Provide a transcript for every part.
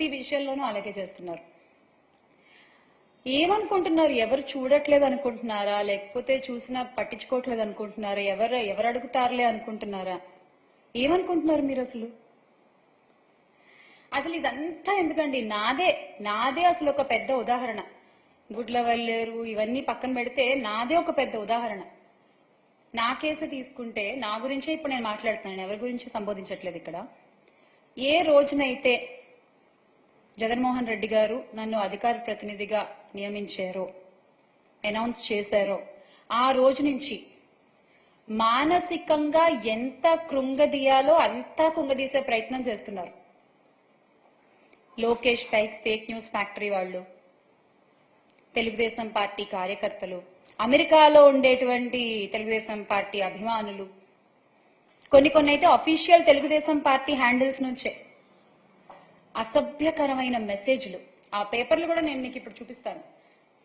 ప్రతి విషయంలోనూ అలాగే చేస్తున్నారు. ఏమనుకుంటున్నారు? ఎవరు చూడట్లేదు అనుకుంటున్నారా? లేకపోతే చూసినా పట్టించుకోవట్లేదు అనుకుంటున్నారా? ఎవరు అడుగుతారులే అనుకుంటున్నారా? ఏమనుకుంటున్నారు మీరు అసలు? అసలు ఇదంతా ఎందుకండి? నాదే అసలు ఒక పెద్ద ఉదాహరణ. గుడ్లవల్లేరు ఇవన్నీ పక్కన పెడితే నాదే ఒక పెద్ద ఉదాహరణ. నా కేసు తీసుకుంటే నా గురించే ఇప్పుడు నేను మాట్లాడుతున్నాను, ఎవరి గురించి సంబోధించట్లేదు ఇక్కడ. ఏ రోజునైతే జగన్మోహన్ రెడ్డి గారు నన్ను అధికార ప్రతినిధిగా నియమించారో, అనౌన్స్ చేశారో, ఆ రోజు నుంచి మానసికంగా ఎంత కృంగదీయాలో అంతా కుంగదీసే ప్రయత్నం చేస్తున్నారు. లోకేష్ ఫేక్ న్యూస్ ఫ్యాక్టరీ వాళ్ళు, తెలుగుదేశం పార్టీ కార్యకర్తలు, అమెరికాలో ఉండేటువంటి తెలుగుదేశం పార్టీ అభిమానులు, కొన్ని అయితే అఫీషియల్ తెలుగుదేశం పార్టీ హ్యాండిల్స్ నుంచే అసభ్యకరమైన మెసేజ్లు. ఆ పేపర్లు కూడా నేను మీకు ఇప్పుడు చూపిస్తాను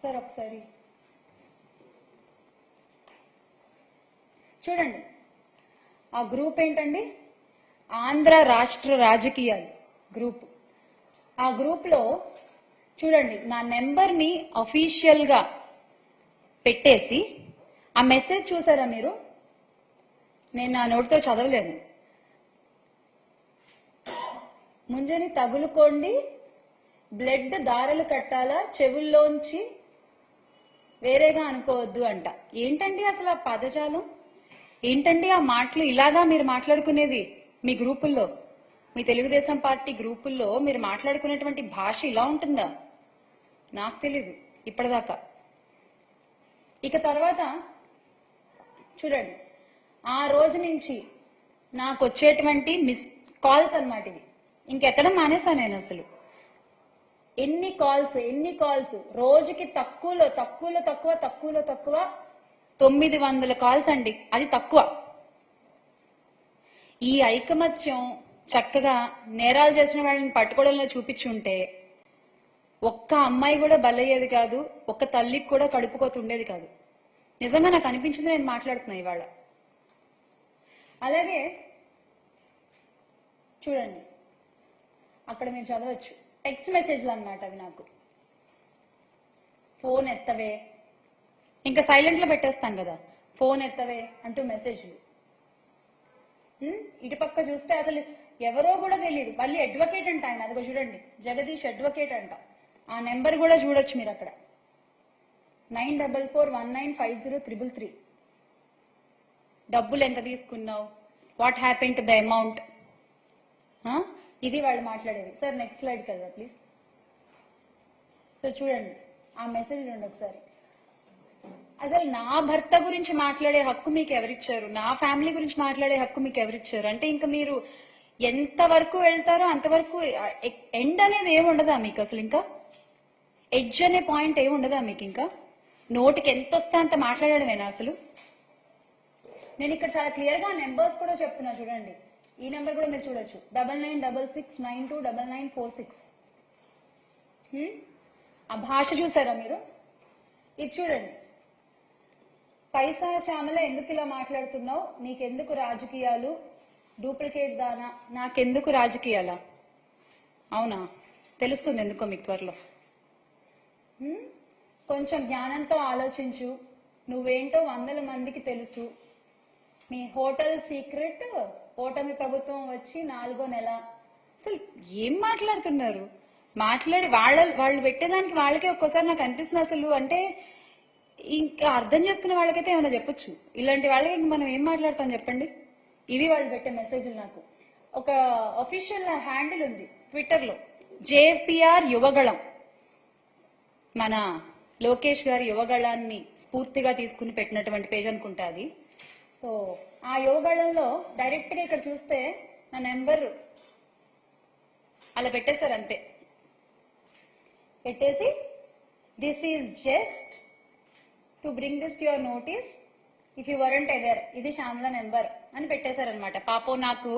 సార్, ఒకసారి చూడండి. ఆ గ్రూప్ ఏంటండి? ఆంధ్ర రాష్ట్ర రాజకీయాలు గ్రూప్. ఆ గ్రూప్ లో చూడండి, నా నెంబర్ ని అఫీషియల్ గా పెట్టేసి ఆ మెసేజ్ చూసారా మీరు? నేను నా నోటితో చదవలేను. ముంజని తగులుకోండి, బ్లడ్ దారలు కట్టాలా, చెవుల్లోంచి వేరేగా అనుకోవద్దు అంట. ఏంటండి అసలు ఆ పదజాలం? ఏంటండి ఆ మాటలు? ఇలాగా మీరు మాట్లాడుకునేది మీ గ్రూపుల్లో, మీ తెలుగుదేశం పార్టీ గ్రూపుల్లో మీరు మాట్లాడుకునేటువంటి భాష ఇలా ఉంటుందా? నాకు తెలీదు ఇప్పటిదాకా. ఇక తర్వాత చూడండి, ఆ రోజు నుంచి నాకు వచ్చేటువంటి మిస్ కాల్స్ అన్నమాట ఇవి. ఇంకెత్తడం మానేసా నేను అసలు. ఎన్ని కాల్స్ రోజుకి తక్కువలో తక్కువ 900 కాల్స్ అండి. అది తక్కువ. ఈ ఐకమత్యం చక్కగా నేరాలు చేసిన వాళ్ళని పట్టుకోవడంలో చూపించుంటే ఒక్క అమ్మాయి కూడా బలయ్యేది కాదు, ఒక్క తల్లికి కూడా కడుపుకోత ఉండేది కాదు. నిజంగా నాకు అనిపించింది, నేను మాట్లాడుతున్నా ఇవాళ. అలాగే చూడండి, అక్కడ మీరు చదవచ్చు టెక్స్ట్ మెసేజ్లు అన్నమాట అవి. నాకు ఫోన్ ఎత్తవే, ఇంకా సైలెంట్ లో పెట్టేస్తాం కదా, ఫోన్ ఎత్తవే అంటూ మెసేజ్లు. ఇటుపక్క చూస్తే అసలు ఎవరో కూడా తెలియదు. మళ్ళీ అడ్వకేట్ అంట ఆయన, అదిగో చూడండి, జగదీష్ అడ్వకేట్ అంట. ఆ నెంబర్ కూడా చూడొచ్చు మీరు అక్కడ, 9441950333. డబ్బులు ఎంత తీసుకున్నావు, what happen to the amount, ఇది వాళ్ళు మాట్లాడేది. సార్ నెక్స్ట్ స్లైడ్ కదా ప్లీజ్. సో చూడండి ఆ మెసేజ్ చూడండి ఒకసారి. అసలు నా భర్త గురించి మాట్లాడే హక్కు మీకు ఎవరిచ్చారు? నా ఫ్యామిలీ గురించి మాట్లాడే హక్కు మీకు ఎవరిచ్చారు? అంటే ఇంకా మీరు ఎంత వరకు వెళ్తారో అంతవరకు. ఎండ్ అనేది ఏముండదా మీకు అసలు? ఇంకా ఎడ్జ్ అనే పాయింట్ ఏముండదా మీకు? ఇంకా నోటికి ఎంత వస్తే అంత మాట్లాడడమేనా అసలు? నేను ఇక్కడ చాలా క్లియర్ గా నెంబర్స్ కూడా చెప్తున్నా చూడండి. ఈ నెంబర్ కూడా మీరు చూడొచ్చు, 9966929946. ఆ భాష చూసారా మీరు? ఇది చూడండి, పైసా శ్యామల ఎందుకు ఇలా మాట్లాడుతున్నావు, నీకెందుకు రాజకీయాలు, డూప్లికేట్ దానా, నాకెందుకు రాజకీయాలా? అవునా, తెలుస్తుంది ఎందుకో మీకు త్వరలో. కొంచెం జ్ఞానంతో ఆలోచించు, నువ్వేంటో 100 మందికి తెలుసు. మీ హోటల్ సీక్రెట్ ఓటమి ప్రభుత్వం వచ్చి 4వ నెల. అసలు ఏం మాట్లాడుతున్నారు? మాట్లాడి వాళ్ళు పెట్టేదానికి వాళ్ళకే ఒక్కోసారి నాకు అనిపిస్తుంది అసలు. అంటే ఇంకా అర్థం చేసుకునే వాళ్ళకైతే ఏమైనా చెప్పొచ్చు, ఇలాంటి వాళ్ళకి మనం ఏం మాట్లాడతాం చెప్పండి? ఇవి వాళ్ళు పెట్టే మెసేజ్లు. నాకు ఒక అఫీషియల్ హ్యాండిల్ ఉంది ట్విట్టర్ లో, జేపీఆర్ యువగళం. మన లోకేష్ గారి యువగళాన్ని స్ఫూర్తిగా తీసుకుని పెట్టినటువంటి పేజ్ అనుకుంటా అది. సో ఆ యువగళంలో డైరెక్ట్ గా ఇక్కడ చూస్తే నా నెంబర్ అలా పెట్టేశారు అంతే. పెట్టేసి this is just to bring this to your notice if you weren't aware, ఇది శ్యామల నెంబర్ అని పెట్టేశారనమాట. పాపం నాకు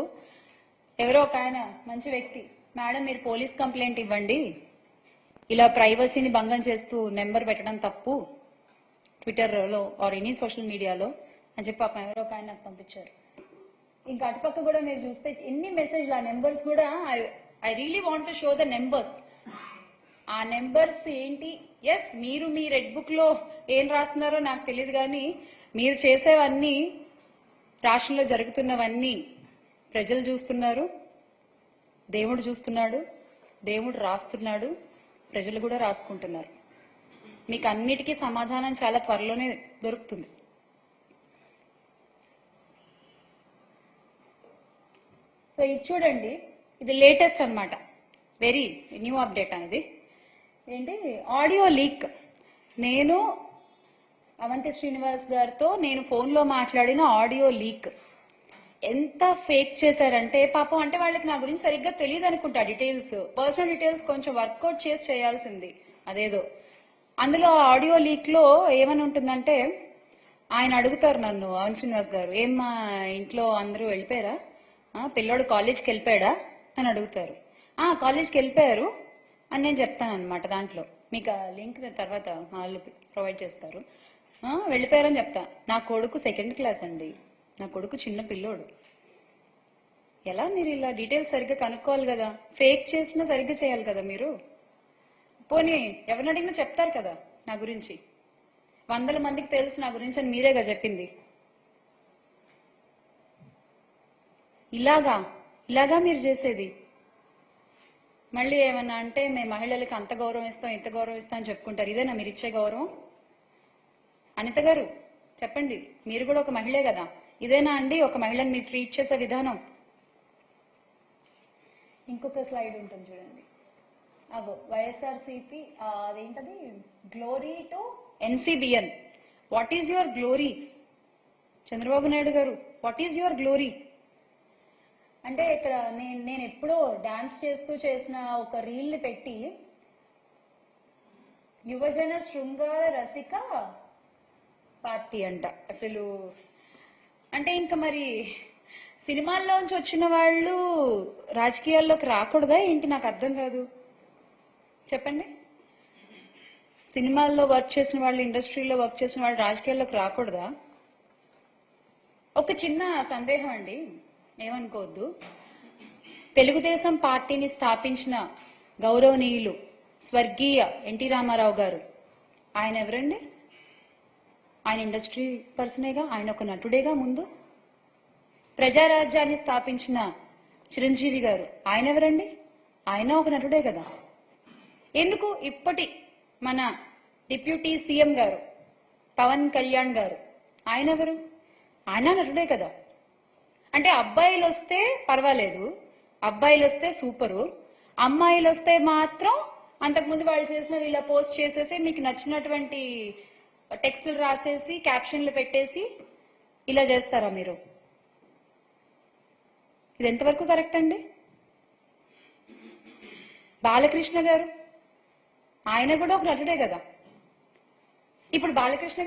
ఎవరో ఒక ఆయన మంచి వ్యక్తి, మేడం మీరు పోలీస్ కంప్లైంట్ ఇవ్వండి, ఇలా ప్రైవసీని భంగం చేస్తూ నెంబర్ పెట్టడం తప్పు ట్విట్టర్లో ఆర్ ఎనీ సోషల్ మీడియాలో అని చెప్పి పాపం ఎవరో ఒక ఆయన నాకు పంపించారు. ఇంకా అటుపక్క కూడా మీరు చూస్తే ఎన్ని మెసేజ్లు, ఆ నెంబర్స్ కూడా I really want to show the numbers. ఆ నెంబర్స్ ఏంటి? ఎస్, మీరు మీ రెడ్ బుక్ లో ఏం రాస్తున్నారో నాకు తెలియదు, కానీ మీరు చేసేవన్నీ, రాష్ట్రంలో జరుగుతున్నవన్నీ ప్రజలు చూస్తున్నారు, దేవుడు చూస్తున్నాడు, దేవుడు రాస్తున్నాడు, ప్రజలు కూడా రాసుకుంటున్నారు. మీకు అన్నిటికీ సమాధానం చాలా త్వరలోనే దొరుకుతుంది. సో ఇది చూడండి, ఇది లేటెస్ట్ అన్నమాట, వెరీ న్యూ అప్డేట్ అనేది. ఏంటి? Audio leak. నేను అవంతి శ్రీనివాస్ గారితో నేను ఫోన్లో మాట్లాడిన ఆడియో లీక్. ఎంత ఫేక్ చేశారంటే పాపం, అంటే వాళ్ళకి నా గురించి సరిగ్గా తెలియదు అనుకుంటా, డీటెయిల్స్, పర్సనల్ డీటెయిల్స్ కొంచెం వర్కౌట్ చేసి చేయాల్సింది అదేదో. అందులో ఆడియో లీక్ లో ఏమని ఉంటుందంటే, ఆయన అడుగుతారు నన్ను, అవంతి శ్రీనివాస్ గారు, ఏం మా ఇంట్లో అందరూ వెళ్ళిపోయారా, పిల్లోడు కాలేజ్కి వెళ్ళిపోయాడా అని అడుగుతారు. కాలేజ్కి వెళ్ళిపోయారు అని నేను చెప్తాను అనమాట. దాంట్లో మీకు ఆ లింక్ తర్వాత వాళ్ళు ప్రొవైడ్ చేస్తారు. వెళ్ళిపోయారని చెప్తా. నా కొడుకు 2nd క్లాస్ అండి, నా కొడుకు చిన్న పిల్లోడు. ఎలా మీరు ఇలా డీటెయిల్స్ సరిగ్గా కనుక్కోవాలి కదా, ఫేక్ చేసినా సరిగ్గా చేయాలి కదా మీరు. పోనీ ఎవరిని అడిగినా చెప్తారు కదా నా గురించి, 100 మందికి తెలుసు నా గురించి అని మీరేగా చెప్పింది. ఇలాగా మీరు చేసేది. మళ్ళీ ఏమన్నా అంటే మేము మహిళలకు అంత గౌరవం ఇస్తాం, ఇంత గౌరవం ఇస్తాం అని చెప్పుకుంటారు. ఇదేనా మీరు ఇచ్చే గౌరవం? అనిత గారు చెప్పండి, మీరు కూడా ఒక మహిళే కదా, ఇదేనా అండి ఒక మహిళని మీరు ట్రీట్ చేసే విధానం? ఇంకొక స్లైడ్ ఉంటుంది చూడండి, అగో వైఎస్ఆర్సీపీ, అదేంటది, glory to ఎన్సీబిఎన్. What is your glory? Chandrababu Naidu గారు, వాట్ ఈజ్ యువర్ గ్లోరీ? అంటే ఇక్కడ నేను ఎప్పుడో డాన్స్ చేస్తూ చేసిన ఒక రీల్ ని పెట్టి, యువజన శృంగార రసిక పార్టీ అంట. అసలు అంటే ఇంకా మరి సినిమాల్లోంచి వచ్చిన వాళ్ళు రాజకీయాల్లోకి రాకూడదా ఏంటి? నాకు అర్థం కాదు, చెప్పండి. సినిమాల్లో వర్క్ చేసిన వాళ్ళు, ఇండస్ట్రీలో వర్క్ చేసిన వాళ్ళు రాజకీయాల్లోకి రాకూడదా? ఒక చిన్న సందేహం అండి, ఏమనుకోవద్దు. తెలుగుదేశం పార్టీని స్థాపించిన గౌరవనీయులు స్వర్గీయ ఎన్టీ రామారావు గారు, ఆయన ఎవరండి? ఆయన ఇండస్ట్రీ పర్సనేగా, ఆయన ఒక నటుడేగా. ముందు ప్రజారాజ్యాన్ని స్థాపించిన చిరంజీవి గారు, ఆయన ఎవరండి? ఆయన ఒక నటుడే కదా. ఎందుకు ఇప్పటి మన డిప్యూటీ సీఎం గారు పవన్ కళ్యాణ్ గారు, ఆయన ఎవరు? ఆయన నటుడే కదా. అంటే అబ్బాయిలు వస్తే పర్వాలేదు, అబ్బాయిలు వస్తే సూపరు, అమ్మాయిలు వస్తే మాత్రం అంతకుముందు వాళ్ళు చేసిన ఇలా పోస్ట్ చేసేసి మీకు నచ్చినటువంటి టెక్స్టులు రాసేసి క్యాప్షన్లు పెట్టేసి ఇలా చేస్తారా మీరు? ఇది ఎంతవరకు కరెక్ట్ అండి? బాలకృష్ణ గారు, ఆయన కూడా ఒక నటుడే కదా. ఇప్పుడు బాలకృష్ణ